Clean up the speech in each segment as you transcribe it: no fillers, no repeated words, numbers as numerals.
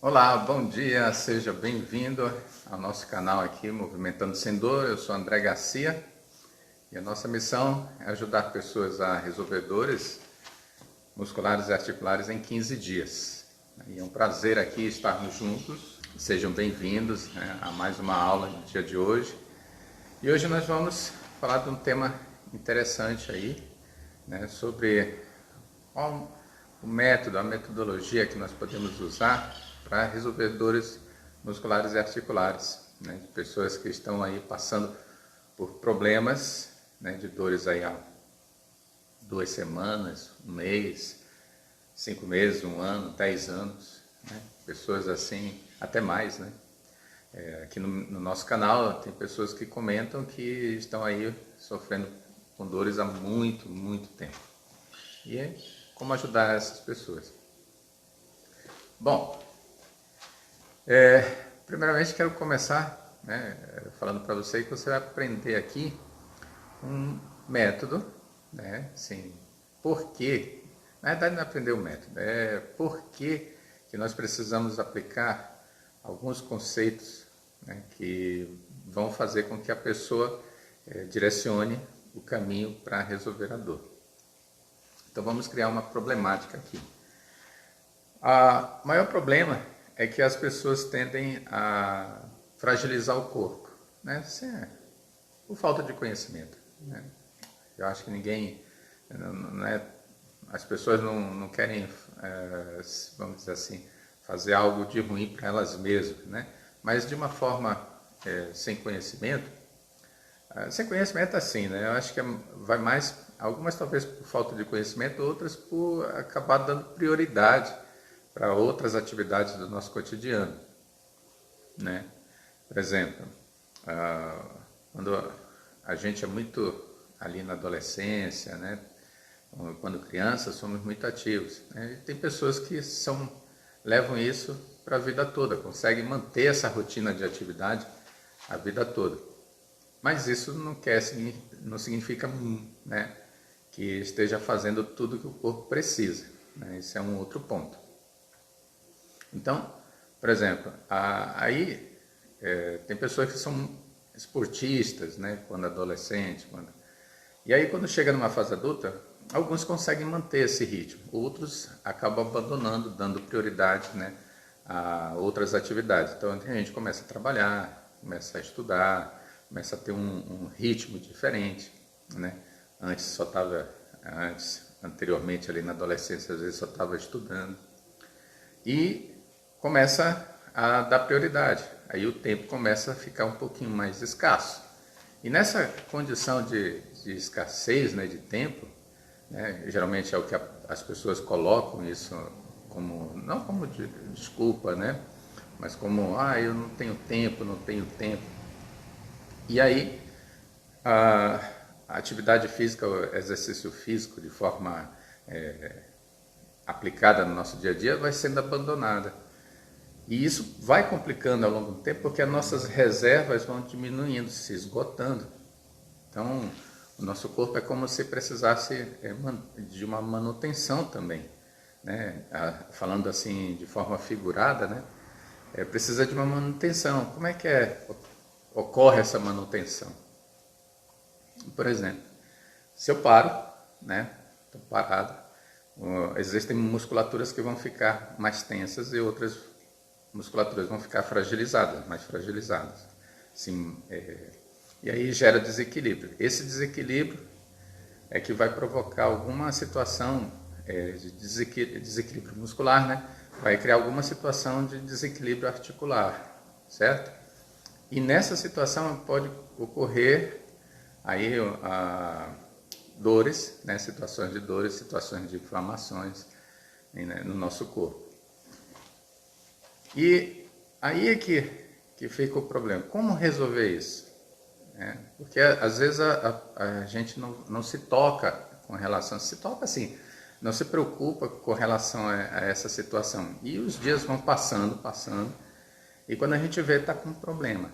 Olá, bom dia, seja bem-vindo ao nosso canal aqui, Movimentando Sem Dor. Eu sou André Garcia e a nossa missão é ajudar pessoas a resolver dores musculares e articulares em 15 dias. E é um prazer aqui estarmos juntos, sejam bem-vindos, a mais uma aula no dia de hoje. E hoje nós vamos falar de um tema interessante aí, sobre o método, a metodologia que nós podemos usar para resolver dores musculares e articulares, de pessoas que estão aí passando por problemas, de dores aí há 2 semanas, 1 mês, 5 meses, 1 ano, 10 anos, pessoas assim, até mais, aqui no nosso canal tem pessoas que comentam que estão aí sofrendo com dores há muito, muito tempo. E é como ajudar essas pessoas. Bom, primeiramente quero começar falando para você que você vai aprender aqui um método, assim, por quê? Na verdade não é aprender o método, é por que nós precisamos aplicar alguns conceitos que vão fazer com que a pessoa direcione o caminho para resolver a dor. Então vamos criar uma problemática aqui. O maior problema é que as pessoas tendem a fragilizar o corpo, por falta de conhecimento. Eu acho que ninguém, as pessoas não querem, vamos dizer assim, fazer algo de ruim para elas mesmas, mas de uma forma sem conhecimento. Sem conhecimento assim, eu acho que vai mais, algumas talvez por falta de conhecimento, outras por acabar dando prioridade para outras atividades do nosso cotidiano, Por exemplo, quando a gente é muito ali na adolescência, quando criança, somos muito ativos. E tem pessoas que levam isso para a vida toda, conseguem manter essa rotina de atividade a vida toda. Mas isso não significa que esteja fazendo tudo que o corpo precisa. Esse é um outro ponto. Então, por exemplo, tem pessoas que são esportistas, quando adolescente. E aí quando chega numa fase adulta, alguns conseguem manter esse ritmo, outros acabam abandonando, dando prioridade a outras atividades. Então a gente começa a trabalhar, começa a estudar, começa a ter um ritmo diferente. Anteriormente ali na adolescência, às vezes só estava estudando. E começa a dar prioridade. Aí o tempo começa a ficar um pouquinho mais escasso. E nessa condição de escassez de tempo, geralmente é o que as pessoas colocam isso como, não como desculpa, mas como, eu não tenho tempo. E aí a atividade física, o exercício físico de forma aplicada no nosso dia a dia vai sendo abandonada. E isso vai complicando ao longo do tempo porque as nossas reservas vão diminuindo, se esgotando. Então, o nosso corpo é como se precisasse de uma manutenção também. Falando assim de forma figurada, precisa de uma manutenção. Como é que ocorre essa manutenção? Por exemplo, se eu paro, estou parado, existem musculaturas que vão ficar mais tensas e outras musculaturas vão ficar fragilizadas, mais fragilizadas. E aí gera desequilíbrio. Esse desequilíbrio é que vai provocar alguma situação de desequilíbrio muscular, vai criar alguma situação de desequilíbrio articular, certo? E nessa situação pode ocorrer aí dores, situações de dores, situações de inflamações no nosso corpo. E aí é que fica o problema. Como resolver isso? Porque às vezes a gente não se toca com relação, se toca assim, não se preocupa com relação a essa situação. E os dias vão passando, e quando a gente vê, está com um problema.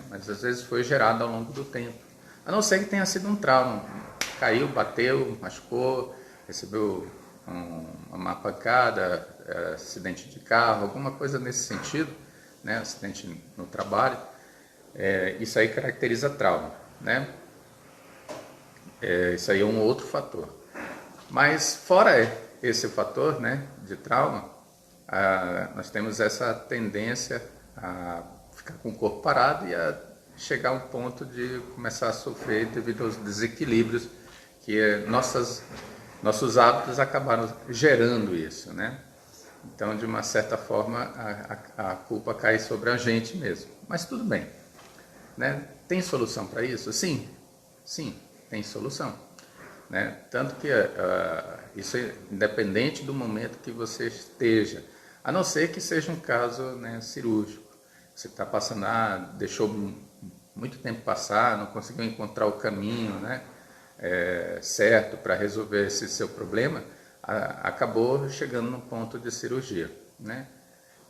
Mas às vezes foi gerado ao longo do tempo. A não ser que tenha sido um trauma, caiu, bateu, machucou, recebeu uma pancada, acidente de carro, alguma coisa nesse sentido, né? Acidente no trabalho, isso aí caracteriza trauma, né? Isso aí é um outro fator. Mas fora esse fator, né, de trauma, nós temos essa tendência a ficar com o corpo parado e a chegar a um ponto de começar a sofrer devido aos desequilíbrios que nossos hábitos acabaram gerando isso, né? Então, de uma certa forma, a culpa cai sobre a gente mesmo. Mas tudo bem, né? Tem solução para isso? Sim, tem solução, né? Tanto que isso é independente do momento que você esteja, a não ser que seja um caso, né, cirúrgico. Você está passando, deixou muito tempo passar, não conseguiu encontrar o caminho, né, certo para resolver esse seu problema, acabou chegando no ponto de cirurgia, né?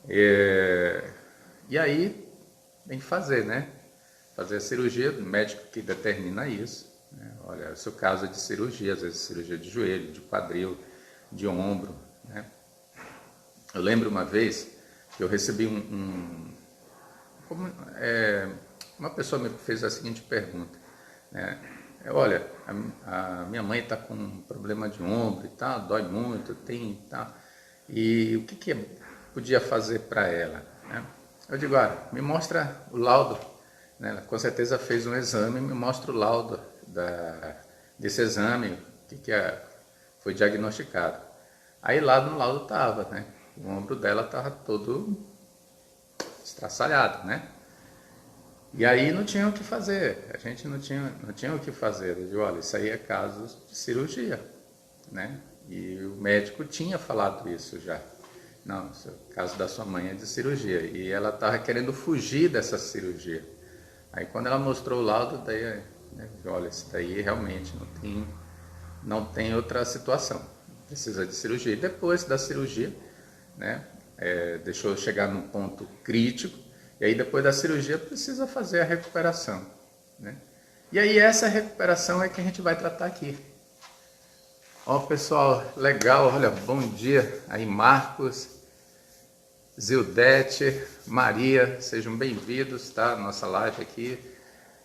E aí tem que fazer, né? Fazer a cirurgia, o médico que determina isso, né? Olha, o seu caso é de cirurgia, às vezes cirurgia de joelho, de quadril, de ombro, né? Eu lembro uma vez que eu recebi uma pessoa me fez a seguinte pergunta, né? Olha, a minha mãe está com um problema de ombro e tal, dói muito, tem e tal, e o que podia fazer para ela, né? Eu digo, me mostra o laudo, né? Ela com certeza fez um exame, me mostra o laudo desse exame, o que foi diagnosticado. Aí lá no laudo estava, né? O ombro dela estava todo estraçalhado, né? E aí não tinha o que fazer, a gente não tinha o que fazer. Eu digo, olha, isso aí é caso de cirurgia, né? E o médico tinha falado isso já. Não, o caso da sua mãe é de cirurgia. E ela estava querendo fugir dessa cirurgia. Aí quando ela mostrou o laudo, daí, né, olha, isso daí realmente não tem outra situação. Precisa de cirurgia. E depois da cirurgia, né, deixou chegar num ponto crítico. E aí depois da cirurgia precisa fazer a recuperação, né? E aí essa recuperação é que a gente vai tratar aqui. Ó, pessoal, legal, olha, bom dia aí, Marcos, Zildete, Maria, sejam bem-vindos, tá? Nossa live aqui.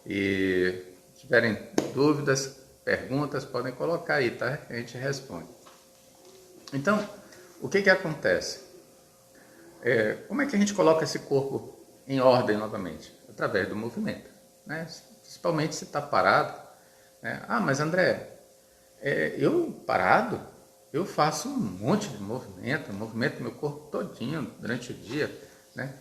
E se tiverem dúvidas, perguntas, podem colocar aí, tá? A gente responde. Então, o que acontece? Como é que a gente coloca esse corpo em ordem novamente? Através do movimento, né? Principalmente se está parado, né? Mas André, eu parado, eu faço um monte de movimento meu corpo todinho durante o dia, né?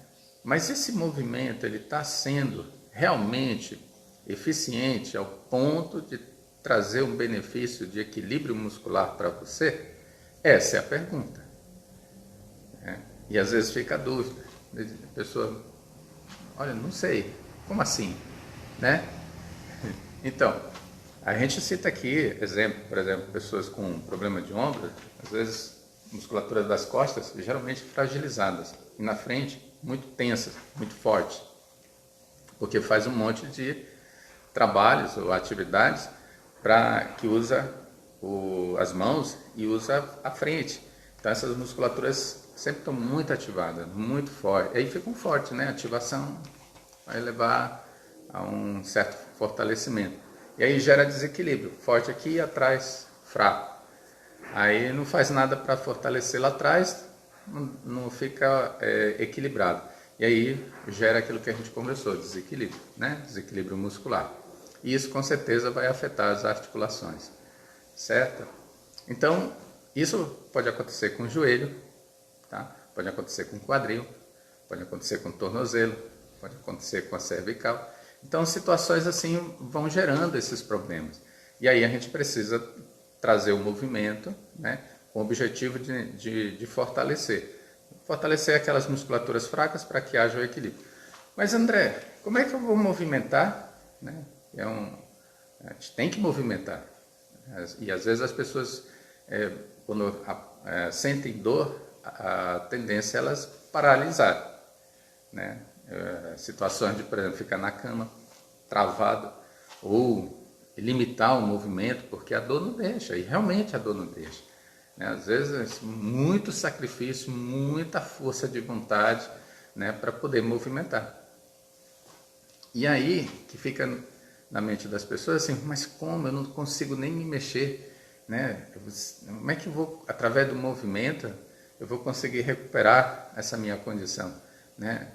Mas esse movimento, ele está sendo realmente eficiente ao ponto de trazer um benefício de equilíbrio muscular para você? Essa é a pergunta, né? E às vezes fica a dúvida, a pessoa, olha, não sei, como assim, né? Então, a gente cita aqui, por exemplo, pessoas com problema de ombro, às vezes musculatura das costas, geralmente fragilizadas, e na frente, muito tensas, muito fortes, porque faz um monte de trabalhos ou atividades que usa as mãos e usa a frente. Então essas musculaturas sempre estão muito ativadas, muito fortes. Aí ficam fortes, né? A ativação vai levar a um certo fortalecimento. E aí gera desequilíbrio, forte aqui e atrás, fraco. Aí não faz nada para fortalecer lá atrás, não fica equilibrado. E aí gera aquilo que a gente conversou, desequilíbrio, né? Desequilíbrio muscular. E isso com certeza vai afetar as articulações, certo? Então, isso pode acontecer com o joelho, tá? Pode acontecer com o quadril, pode acontecer com o tornozelo, pode acontecer com a cervical. Então, situações assim vão gerando esses problemas. E aí a gente precisa trazer o movimento, né, com o objetivo de fortalecer. Fortalecer aquelas musculaturas fracas para que haja o equilíbrio. Mas, André, como é que eu vou movimentar, né? A gente tem que movimentar. E às vezes as pessoas, quando sentem dor, a tendência é elas paralisarem, né? Situações de, por exemplo, ficar na cama, travado, ou limitar o movimento, porque a dor não deixa, e realmente a dor não deixa, né? Às vezes, muito sacrifício, muita força de vontade, né, para poder movimentar. E aí que fica na mente das pessoas assim, mas como? Eu não consigo nem me mexer, né? Como é que eu vou, através do movimento, eu vou conseguir recuperar essa minha condição, né?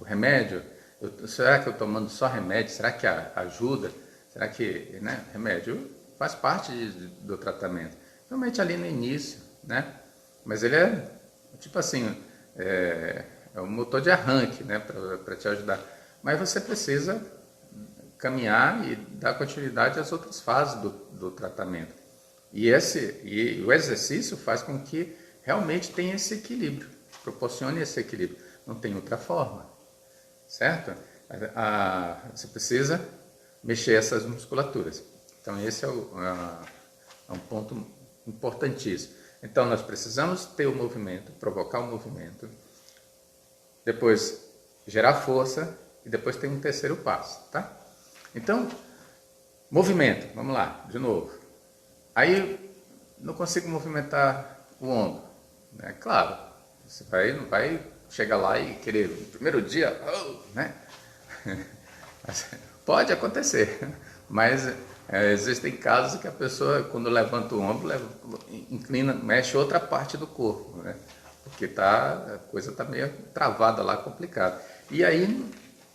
O remédio, será que eu tomando só remédio, será que ajuda? Será que, né, remédio faz parte do tratamento? Realmente ali no início, né? Mas ele é, tipo assim, é um motor de arranque, né, para te ajudar. Mas você precisa caminhar e dar continuidade às outras fases do tratamento. E o exercício faz com que realmente tenha esse equilíbrio, proporcione esse equilíbrio. Não tem outra forma, certo? Você precisa mexer essas musculaturas. Então esse é um ponto importantíssimo. Então nós precisamos ter o movimento, provocar o movimento, depois gerar força e depois tem um terceiro passo, tá? Então, movimento, vamos lá, de novo. Aí não consigo movimentar o ombro, né? Claro, você não vai chegar lá e querer no primeiro dia, né? Pode acontecer, mas existem casos que a pessoa, quando levanta o ombro, inclina, mexe outra parte do corpo, né? Porque a coisa está meio travada lá, complicada. E aí,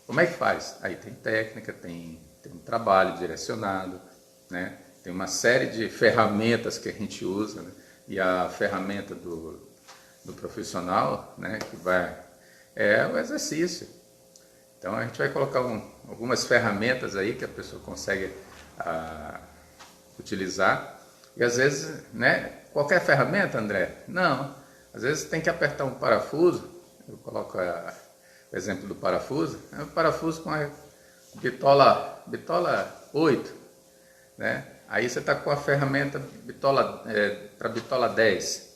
como é que faz? Aí tem técnica, tem um trabalho direcionado, né? Tem uma série de ferramentas que a gente usa, né? E a ferramenta do profissional, né, é o exercício. Então a gente vai colocar algumas ferramentas aí que a pessoa consegue utilizar. E às vezes, né, qualquer ferramenta, André? Não. Às vezes tem que apertar um parafuso. Eu coloco o exemplo do parafuso. É um parafuso com a bitola 8, né? Aí você está com a ferramenta para bitola 10.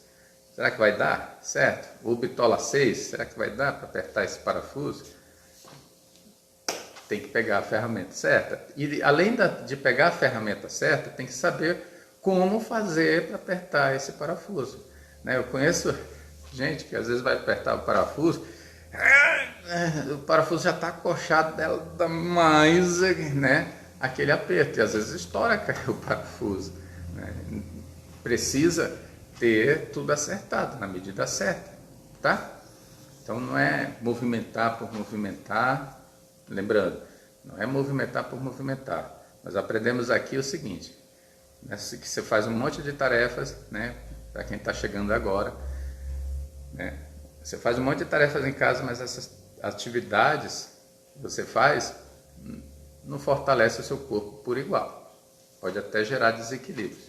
Será que vai dar? Certo? Ou bitola 6, será que vai dar para apertar esse parafuso? Tem que pegar a ferramenta certa. E além de pegar a ferramenta certa, tem que saber como fazer para apertar esse parafuso, né? Eu conheço gente que às vezes vai apertar o parafuso já está acochado dela, dá mais, né, aquele aperto, e às vezes estoura o parafuso, né? Precisa ter tudo acertado, na medida certa, tá? Então não é movimentar por movimentar, lembrando, não é movimentar por movimentar. Nós aprendemos aqui o seguinte, né, que você faz um monte de tarefas, né, para quem está chegando agora, né, você faz um monte de tarefas em casa, mas essas atividades que você faz não fortalece o seu corpo por igual. Pode até gerar desequilíbrios.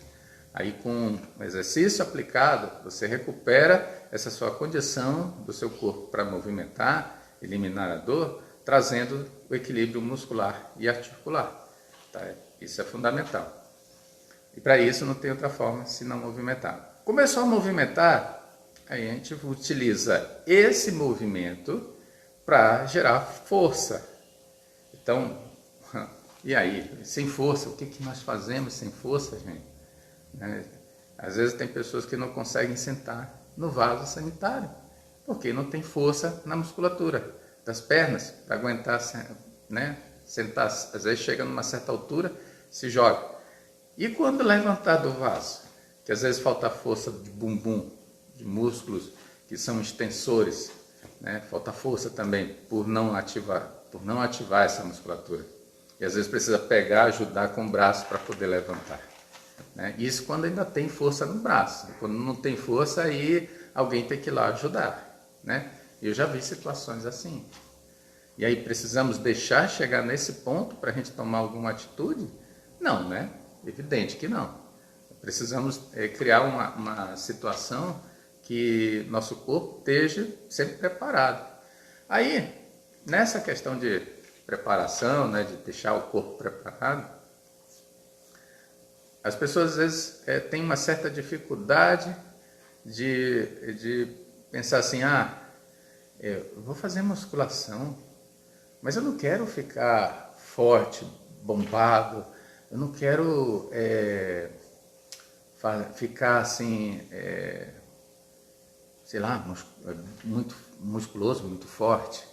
Aí com o exercício aplicado, você recupera essa sua condição do seu corpo para movimentar, eliminar a dor, trazendo o equilíbrio muscular e articular. Tá? Isso é fundamental. E para isso não tem outra forma senão movimentar. Começou a movimentar, aí a gente utiliza esse movimento para gerar força. Então, e aí, sem força, o que nós fazemos sem força, gente? Às vezes tem pessoas que não conseguem sentar no vaso sanitário, porque não tem força na musculatura das pernas para aguentar, né, sentar. Às vezes chega numa certa altura, se joga. E quando levantar do vaso, que às vezes falta força de bumbum, de músculos que são extensores, né? Falta força também por não ativar essa musculatura. E às vezes precisa pegar, ajudar com o braço para poder levantar, né? Isso quando ainda tem força no braço. Quando não tem força, aí alguém tem que ir lá ajudar, né? Eu já vi situações assim. E aí precisamos deixar chegar nesse ponto para a gente tomar alguma atitude? Não, né? Evidente que não. Precisamos criar uma situação que nosso corpo esteja sempre preparado. Aí, nessa questão de preparação, né, de deixar o corpo preparado, as pessoas às vezes têm uma certa dificuldade de pensar assim, eu vou fazer musculação, mas eu não quero ficar forte, bombado, eu não quero ficar assim, sei lá, muito musculoso, muito forte,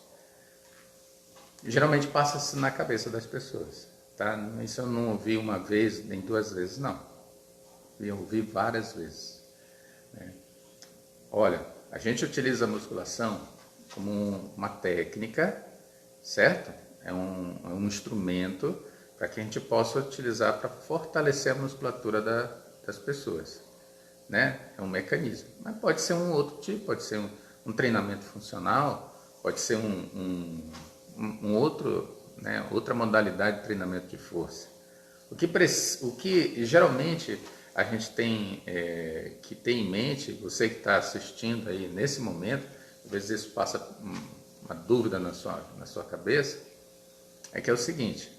geralmente passa-se na cabeça das pessoas, tá? Isso eu não ouvi uma vez, nem duas vezes, não. Eu ouvi várias vezes, né? Olha, a gente utiliza a musculação como uma técnica, certo? É um instrumento para que a gente possa utilizar para fortalecer a musculatura das pessoas, né? É um mecanismo, mas pode ser um outro tipo, pode ser um treinamento funcional, pode ser outro, né? Outra modalidade de treinamento de força. O que geralmente a gente tem que ter em mente, você que está assistindo aí nesse momento, às vezes isso passa uma dúvida na sua cabeça, é que é o seguinte: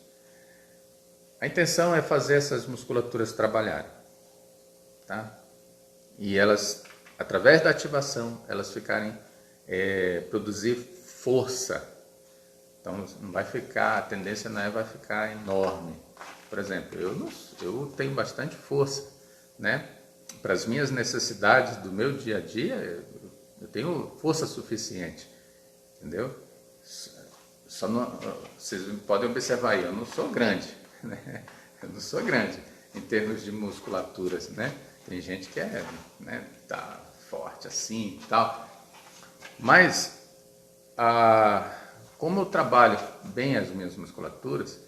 a intenção é fazer essas musculaturas trabalharem, tá? E elas, através da ativação, elas produzir força. Então não vai ficar, a tendência não vai ficar enorme. Por exemplo, eu tenho bastante força, né? Para as minhas necessidades do meu dia a dia, eu tenho força suficiente, entendeu? Só não, vocês podem observar aí, eu não sou grande, né? Eu não sou grande em termos de musculaturas, né? Tem gente que né, tá forte assim e tal, mas como eu trabalho bem as minhas musculaturas,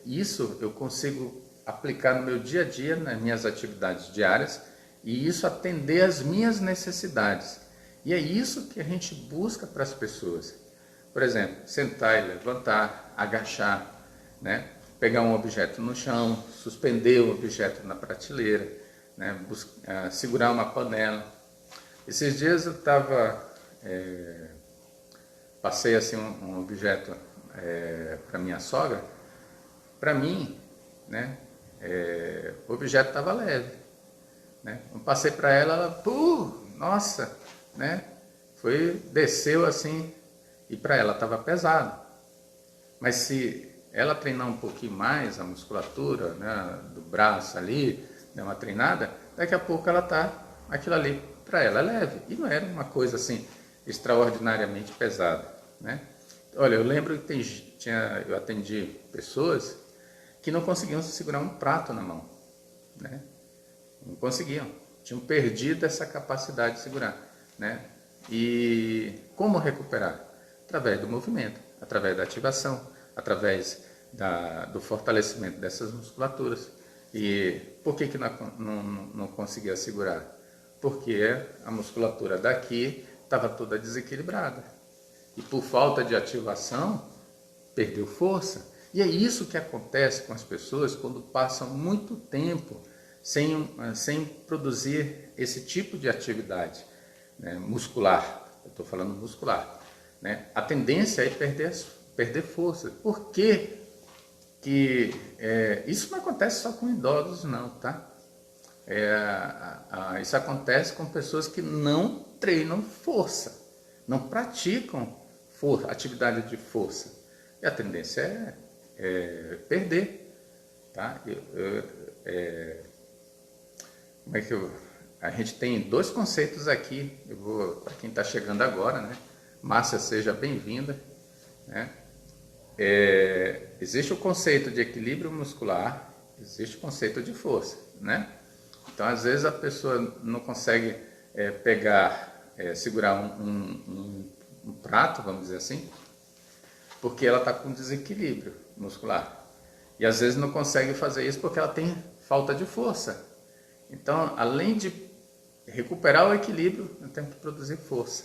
isso eu consigo aplicar no meu dia a dia, nas minhas atividades diárias, e isso atender às minhas necessidades. E é isso que a gente busca para as pessoas. Por exemplo, sentar e levantar, agachar, né? Pegar um objeto no chão, suspender o objeto na prateleira, né? Segurar uma panela. Esses dias eu passei assim um objeto para minha sogra. Para mim, né, o objeto estava leve, né? Eu passei para ela, nossa, né? Desceu assim, e para ela estava pesado. Mas se ela treinar um pouquinho mais a musculatura, né, do braço ali, dar uma treinada, daqui a pouco aquilo ali para ela é leve. E não era uma coisa assim extraordinariamente pesada, né? Olha, eu lembro que eu atendi pessoas que não conseguiam segurar um prato na mão, né? Não conseguiam, tinham perdido essa capacidade de segurar, né? E como recuperar? Através do movimento, através da ativação, através do fortalecimento dessas musculaturas. E por que não conseguia segurar? Porque a musculatura daqui estava toda desequilibrada. E por falta de ativação, perdeu força. E é isso que acontece com as pessoas quando passam muito tempo sem produzir esse tipo de atividade, né, muscular. Eu estou falando muscular, né? A tendência é perder força. Por que isso não acontece só com idosos, não, tá? Isso acontece com pessoas que não treinam força, não praticam atividade de força. E a tendência é perder, tá? A gente tem dois conceitos aqui. Para quem está chegando agora, né? Márcia, seja bem-vinda, né? Existe o conceito de equilíbrio muscular, existe o conceito de força, né? Então, às vezes a pessoa não consegue segurar um prato, vamos dizer assim, porque ela está com desequilíbrio muscular. E às vezes não consegue fazer isso porque ela tem falta de força. Então, além de recuperar o equilíbrio, eu tenho que produzir força,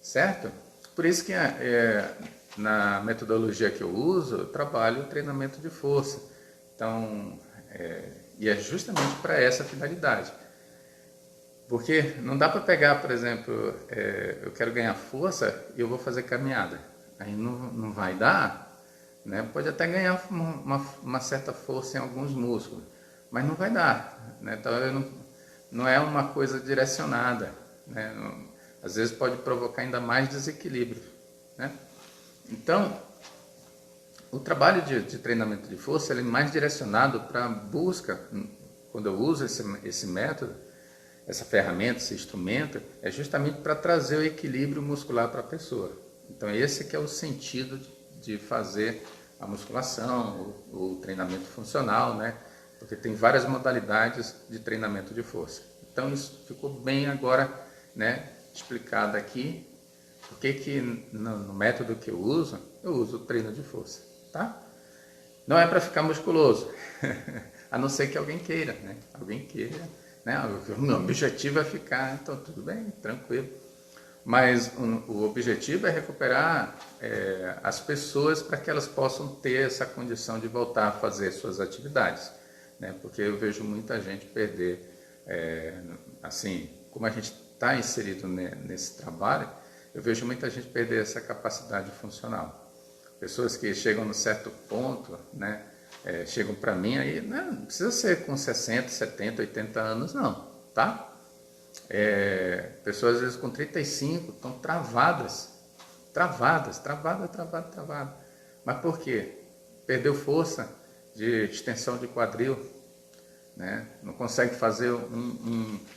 certo? Por isso que na metodologia que eu uso, eu trabalho o treinamento de força. Então, e é justamente para essa finalidade. Porque não dá para pegar, por exemplo, eu quero ganhar força e eu vou fazer caminhada. Aí não vai dar, né? Pode até ganhar uma certa força em alguns músculos, mas não vai dar, né? Então, não é uma coisa direcionada, né? Às vezes pode provocar ainda mais desequilíbrio, né? Então, o trabalho de treinamento de força ele é mais direcionado para a busca quando eu uso esse método, essa ferramenta, esse instrumento, é justamente para trazer o equilíbrio muscular para a pessoa. Então esse que é o sentido de fazer a musculação, o treinamento funcional, né? Porque tem várias modalidades de treinamento de força. Então isso ficou bem agora, né, explicado aqui. Porque que no método que eu uso o treino de força, tá? Não é para ficar musculoso, a não ser que alguém queira, né? Alguém queira, né? O meu objetivo é ficar, então tudo bem, tranquilo. Mas o objetivo é recuperar as pessoas para que elas possam ter essa condição de voltar a fazer suas atividades, né? Porque eu vejo muita gente perder, assim, como a gente está inserido nesse trabalho, eu vejo muita gente perder essa capacidade funcional. Pessoas que chegam num certo ponto, né, chegam para mim aí, não precisa ser com 60, 70, 80 anos não, tá? Pessoas às vezes com 35 estão travadas. Mas por quê? Perdeu força de extensão de quadril, né? Não consegue fazer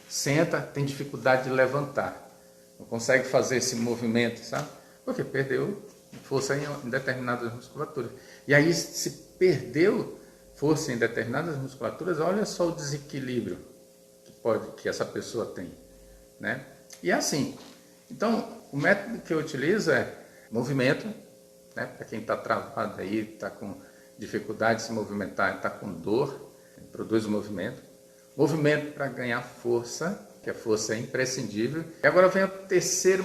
senta, tem dificuldade de levantar. Não consegue fazer esse movimento, sabe? Porque perdeu força em determinadas musculaturas. E aí, se perdeu força em determinadas musculaturas, olha só o desequilíbrio que essa pessoa tem, né? E é assim. Então, o método que eu utilizo é movimento, né? Para quem está travado aí, está com dificuldade de se movimentar, está com dor, produz o movimento. Movimento para ganhar força, que a força é imprescindível. E agora vem o terceiro,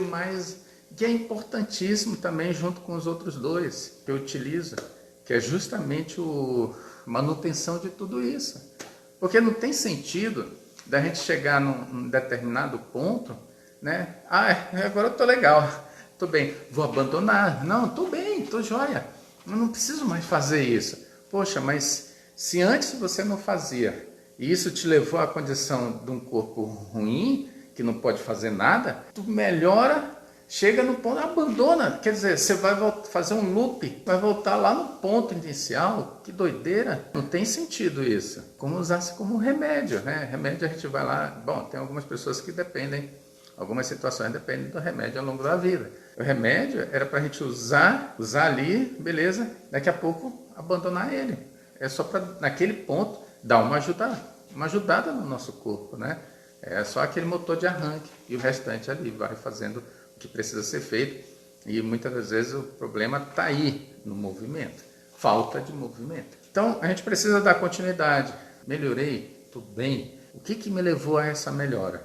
que é importantíssimo também, junto com os outros dois que eu utilizo, que é justamente a manutenção de tudo isso. Porque não tem sentido da gente chegar num determinado ponto, né? Agora eu estou legal, estou bem, vou abandonar. Não, estou bem, estou jóia, eu não preciso mais fazer isso. Poxa, mas se antes você não fazia, e isso te levou à condição de um corpo ruim, que não pode fazer nada, tu melhora, chega no ponto, abandona. Quer dizer, você vai fazer um loop, vai voltar lá no ponto inicial. Que doideira. Não tem sentido isso. Como usar-se como remédio, né? Remédio a gente vai lá... Bom, tem algumas pessoas que dependem, algumas situações dependem do remédio ao longo da vida. O remédio era para a gente usar ali, beleza, daqui a pouco abandonar ele. É só para, naquele ponto, dar uma ajudada no nosso corpo, né? É só aquele motor de arranque e o restante ali vai fazendo o que precisa ser feito. E muitas das vezes o problema está aí no movimento, falta de movimento. Então a gente precisa dar continuidade. Melhorei, estou bem. O que me levou a essa melhora?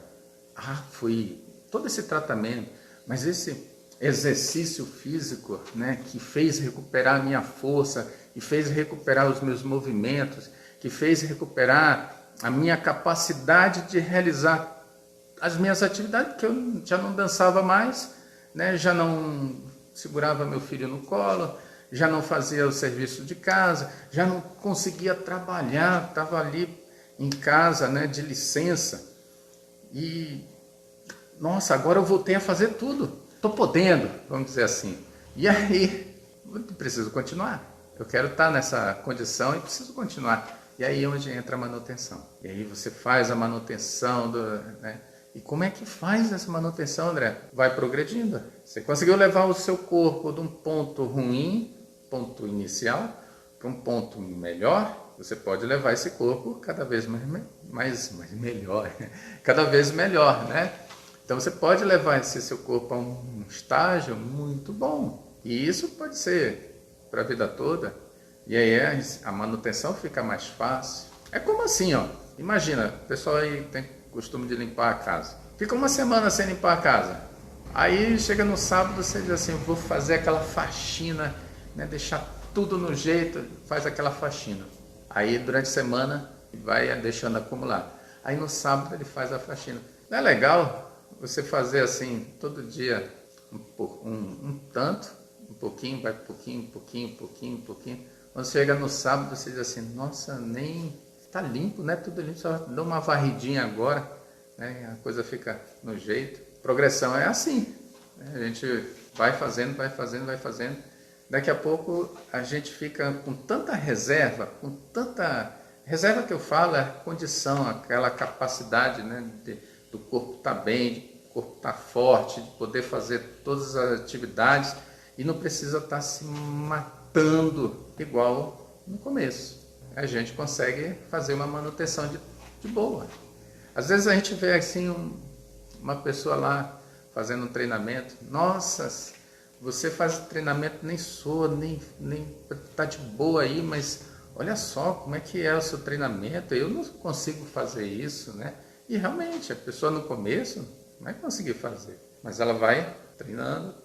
Foi todo esse tratamento, mas esse exercício físico, né, que fez recuperar a minha força, que fez recuperar os meus movimentos, que fez recuperar a minha capacidade de realizar as minhas atividades, porque eu já não dançava mais, né? Já não segurava meu filho no colo, já não fazia o serviço de casa, já não conseguia trabalhar, estava ali em casa, né, de licença. E, nossa, agora eu voltei a fazer tudo. Estou podendo, vamos dizer assim. E aí, eu preciso continuar. Eu quero estar nessa condição e preciso continuar. E aí é onde entra a manutenção. E aí você faz a manutenção, né? E como é que faz essa manutenção, André? Vai progredindo. Você conseguiu levar o seu corpo de um ponto ruim, ponto inicial, para um ponto melhor, você pode levar esse corpo cada vez mais melhor, cada vez melhor, né? Então você pode levar esse seu corpo a um estágio muito bom. E isso pode ser para a vida toda. E aí a manutenção fica mais fácil. É como assim, ó. Imagina, o pessoal aí tem costume de limpar a casa. Fica uma semana sem limpar a casa. Aí chega no sábado, você diz assim, vou fazer aquela faxina, né? Deixar tudo no jeito, faz aquela faxina. Aí durante a semana vai deixando acumular. Aí no sábado ele faz a faxina. Não é legal você fazer assim todo dia um tanto, um pouquinho, vai pouquinho. Quando chega no sábado, você diz assim, nossa, nem está limpo, né? Tudo limpo, só dá uma varridinha agora, né? A coisa fica no jeito. Progressão é assim, né? A gente vai fazendo. Daqui a pouco a gente fica com tanta reserva, com tanta Reserva que eu falo é a condição, aquela capacidade, né, do corpo estar bem, do corpo estar forte, de poder fazer todas as atividades e não precisa estar se matando igual no começo. A gente consegue fazer uma manutenção de boa. Às vezes a gente vê assim uma pessoa lá fazendo um treinamento, nossa, você faz treinamento, nem soa, nem tá de boa aí, mas olha só como é que é o seu treinamento, eu não consigo fazer isso, né? E realmente, a pessoa no começo não vai conseguir fazer, mas ela vai treinando,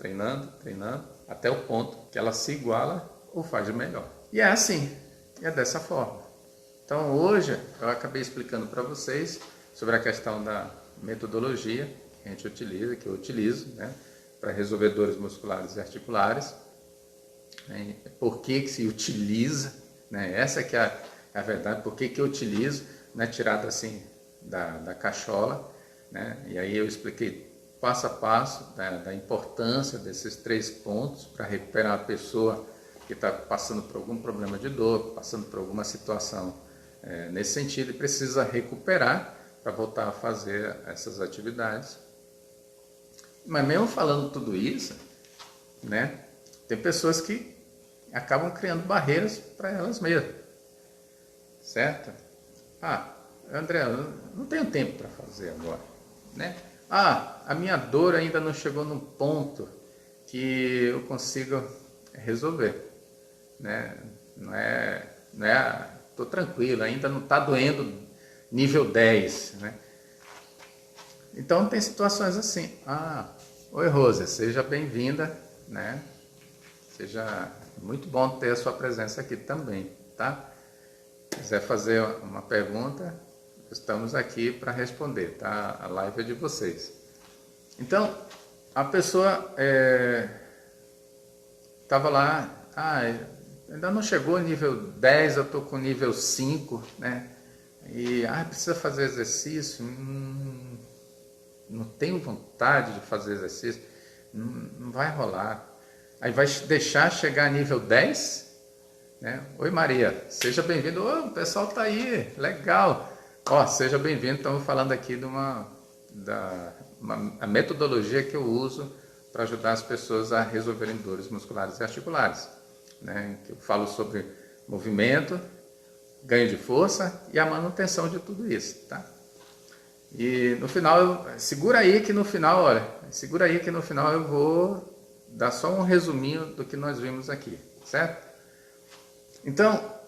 até o ponto que ela se iguala ou faz de melhor. E é assim, é dessa forma. Então hoje eu acabei explicando para vocês sobre a questão da metodologia que a gente utiliza, que eu utilizo, né, para resolver dores musculares e articulares, né, por que se utiliza, né, essa que é a verdade, por que eu utilizo, né, tirado assim da cachola, né, e aí eu expliquei passo a passo da importância desses 3 pontos para recuperar a pessoa que está passando por algum problema de dor, passando por alguma situação nesse sentido e precisa recuperar para voltar a fazer essas atividades. Mas mesmo falando tudo isso, né, tem pessoas que acabam criando barreiras para elas mesmas, certo? André, eu não tenho tempo para fazer agora, né? A minha dor ainda não chegou num ponto que eu consiga resolver, né? Tô tranquilo, ainda não está doendo nível 10, né? Então tem situações assim, oi Rose, seja bem-vinda, né? Seja muito bom ter a sua presença aqui também, tá? Se quiser fazer uma pergunta, estamos aqui para responder, tá? A live é de vocês. Então, a pessoa estava lá, ainda não chegou nível 10, eu estou com nível 5, né? E precisa fazer exercício, não tenho vontade de fazer exercício, não vai rolar. Aí vai deixar chegar a nível 10, né? Oi Maria, seja bem-vindo. O pessoal tá aí, legal. Seja bem-vindo, estamos falando aqui a metodologia que eu uso para ajudar as pessoas a resolverem dores musculares e articulares, né? Eu falo sobre movimento, ganho de força e a manutenção de tudo isso, tá? E no final, segura aí que no final eu vou dar só um resuminho do que nós vimos aqui, certo? Então,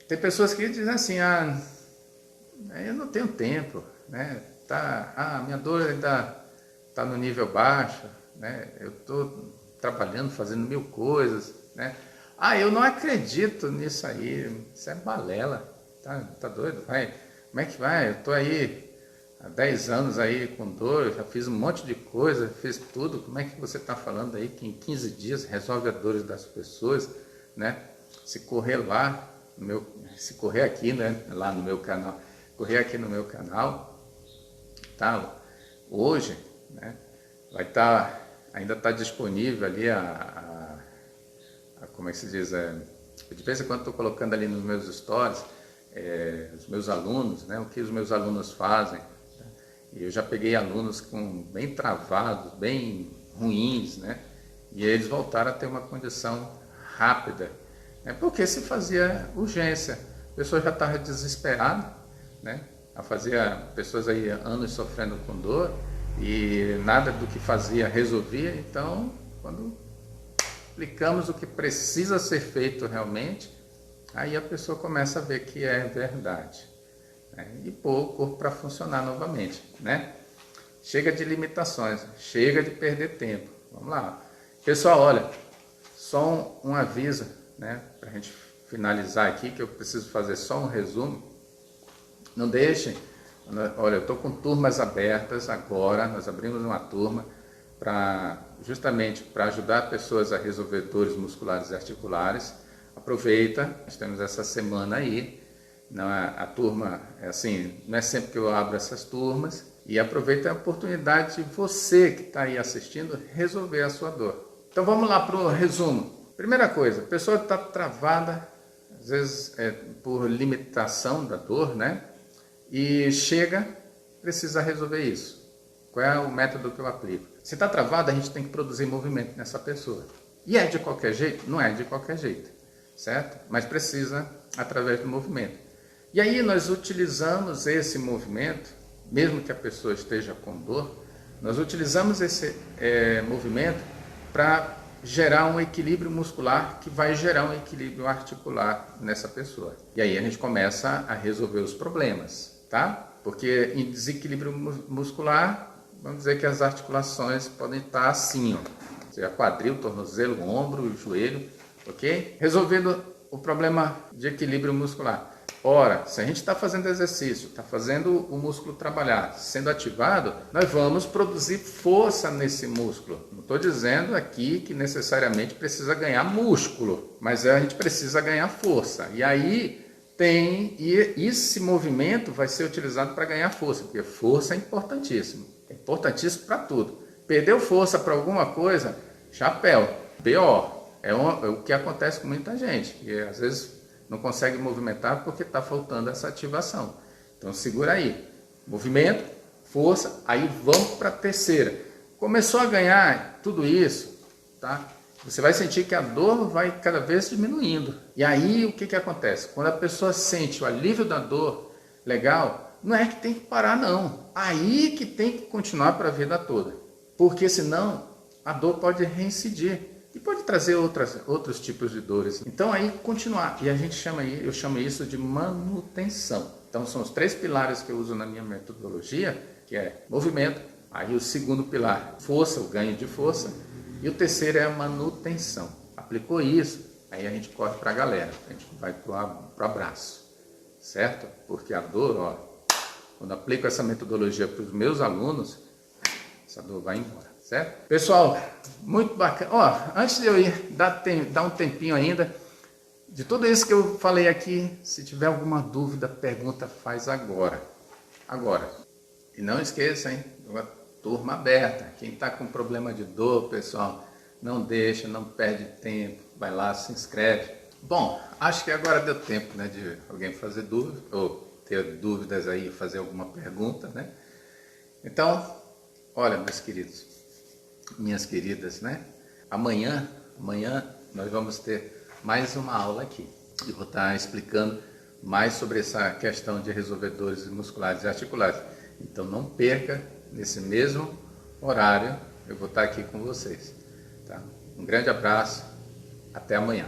tem pessoas que dizem assim, eu não tenho tempo, né? Minha dor ainda está no nível baixo, né? Eu estou trabalhando, fazendo 1000 coisas, né? Eu não acredito nisso aí, isso é balela, tá doido? Como é que vai? Eu estou aí há 10 anos aí com dor, já fiz um monte de coisa, fiz tudo, como é que você está falando aí que em 15 dias resolve as dores das pessoas, né? Se correr aqui, né, lá no meu canal, tá? Hoje, né, ainda está disponível ali como é que se diz, de vez em quando estou colocando ali nos meus stories, os meus alunos, né, o que os meus alunos fazem. E eu já peguei alunos bem travados, bem ruins, né, e eles voltaram a ter uma condição rápida, né, porque se fazia urgência, a pessoa já estava desesperada, né, fazia pessoas aí anos sofrendo com dor e nada do que fazia resolvia. Então, quando aplicamos o que precisa ser feito realmente, aí a pessoa começa a ver que é verdade, né? E pôr o corpo para funcionar novamente, né? Chega de limitações, chega de perder tempo. Vamos lá. Pessoal, olha, só um aviso, né? Para a gente finalizar aqui, que eu preciso fazer só um resumo. Não deixem, olha, eu estou com turmas abertas agora, nós abrimos uma turma justamente para ajudar pessoas a resolver dores musculares e articulares. Aproveita, nós temos essa semana aí, a turma, assim, não é sempre que eu abro essas turmas, e aproveita a oportunidade de você que está aí assistindo resolver a sua dor. Então vamos lá para o resumo. Primeira coisa, a pessoa está travada às vezes por limitação da dor, né? E precisa resolver isso. Qual é o método que eu aplico? Se está travado, a gente tem que produzir movimento nessa pessoa. E é de qualquer jeito? Não é de qualquer jeito, certo? Mas precisa através do movimento. E aí nós utilizamos esse movimento, mesmo que a pessoa esteja com dor, nós utilizamos esse movimento para gerar um equilíbrio muscular que vai gerar um equilíbrio articular nessa pessoa. E aí a gente começa a resolver os problemas, tá? Porque em desequilíbrio muscular, vamos dizer que as articulações podem estar assim, ó. Ou seja, quadril, tornozelo, ombro, joelho, ok? Resolvendo o problema de equilíbrio muscular. Ora, se a gente está fazendo exercício, está fazendo o músculo trabalhar, sendo ativado, nós vamos produzir força nesse músculo. Não estou dizendo aqui que necessariamente precisa ganhar músculo, mas a gente precisa ganhar força. E aí esse movimento vai ser utilizado para ganhar força, porque força é importantíssimo. É importantíssimo para tudo. Perdeu força para alguma coisa, chapéu, pior. É o que acontece com muita gente. E às vezes não consegue movimentar porque está faltando essa ativação. Então segura aí. Movimento, força, aí vamos para a terceira. Começou a ganhar tudo isso, tá? Você vai sentir que a dor vai cada vez diminuindo. E aí o que acontece? Quando a pessoa sente o alívio da dor, legal, não é que tem que parar não. Aí que tem que continuar para a vida toda. Porque senão a dor pode reincidir. E pode trazer outros tipos de dores. Então aí continuar. E eu chamo isso de manutenção. Então são os 3 pilares que eu uso na minha metodologia, que é movimento, aí o segundo pilar, força, o ganho de força, e o terceiro é a manutenção. Aplicou isso, aí a gente corre para a galera, a gente vai para o abraço, certo? Porque a dor, ó, quando aplico essa metodologia para os meus alunos, essa dor vai embora. Certo? Pessoal, muito bacana. Ó, antes de eu ir, dar um tempinho ainda, de tudo isso que eu falei aqui, se tiver alguma dúvida, pergunta, faz agora. Agora. E não esqueça, hein? Uma turma aberta. Quem está com problema de dor, pessoal, não deixa, não perde tempo. Vai lá, se inscreve. Bom, acho que agora deu tempo, né, de alguém fazer dúvida, ou ter dúvidas aí, fazer alguma pergunta, né? Então, olha, meus queridos, minhas queridas, né? Amanhã nós vamos ter mais uma aula aqui. Eu vou estar explicando mais sobre essa questão de resolver dores musculares e articulares. Então não perca, nesse mesmo horário, eu vou estar aqui com vocês. Tá? Um grande abraço, até amanhã.